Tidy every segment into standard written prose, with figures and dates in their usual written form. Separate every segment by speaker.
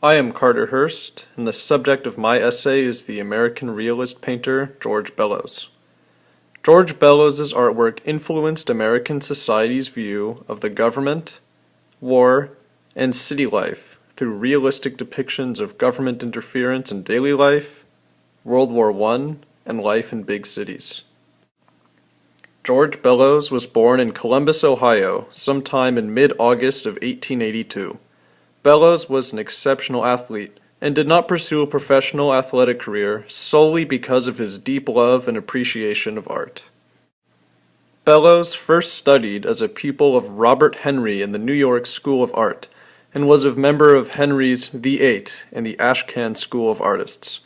Speaker 1: I am Carter Hurst, and the subject of my essay is the American realist painter George Bellows. George Bellows's artwork influenced American society's view of the government, war, and city life through realistic depictions of government interference in daily life, World War I, and life in big cities. George Bellows was born in Columbus, Ohio, sometime in mid-August of 1882. Bellows was an exceptional athlete and did not pursue a professional athletic career solely because of his deep love and appreciation of art. Bellows first studied as a pupil of Robert Henry in the New York School of Art and was a member of Henry's The Eight and the Ashcan School of Artists.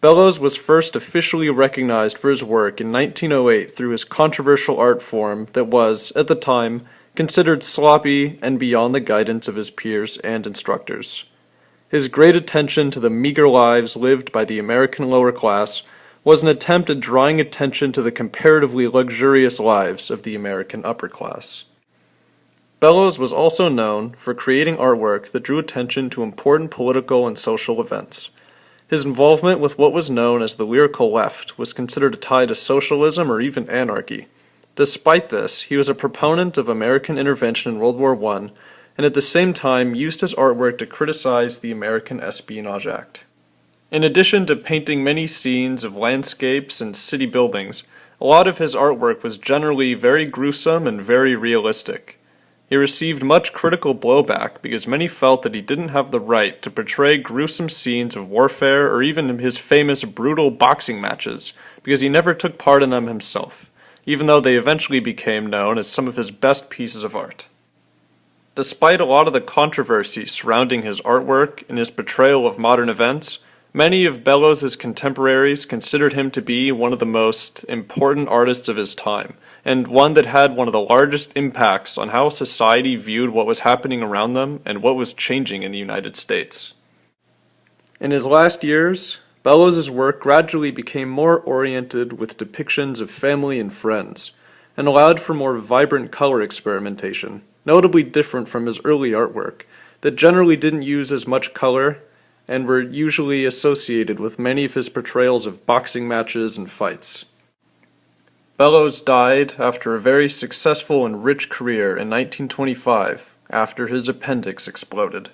Speaker 1: Bellows was first officially recognized for his work in 1908 through his controversial art form that was, at the time, considered sloppy and beyond the guidance of his peers and instructors. His great attention to the meager lives lived by the American lower class was an attempt at drawing attention to the comparatively luxurious lives of the American upper class. Bellows was also known for creating artwork that drew attention to important political and social events. His involvement with what was known as the lyrical left was considered a tie to socialism or even anarchy. Despite this, he was a proponent of American intervention in World War I, and at the same time used his artwork to criticize the American Espionage Act. In addition to painting many scenes of landscapes and city buildings, a lot of his artwork was generally very gruesome and very realistic. He received much critical blowback because many felt that he didn't have the right to portray gruesome scenes of warfare or even his famous brutal boxing matches because he never took part in them himself, even though they eventually became known as some of his best pieces of art. Despite a lot of the controversy surrounding his artwork and his portrayal of modern events, many of Bellows' contemporaries considered him to be one of the most important artists of his time, and one that had one of the largest impacts on how society viewed what was happening around them and what was changing in the United States. In his last years, Bellows' work gradually became more oriented with depictions of family and friends, and allowed for more vibrant color experimentation, notably different from his early artwork, that generally didn't use as much color and were usually associated with many of his portrayals of boxing matches and fights. Bellows died after a very successful and rich career in 1925 after his appendix exploded.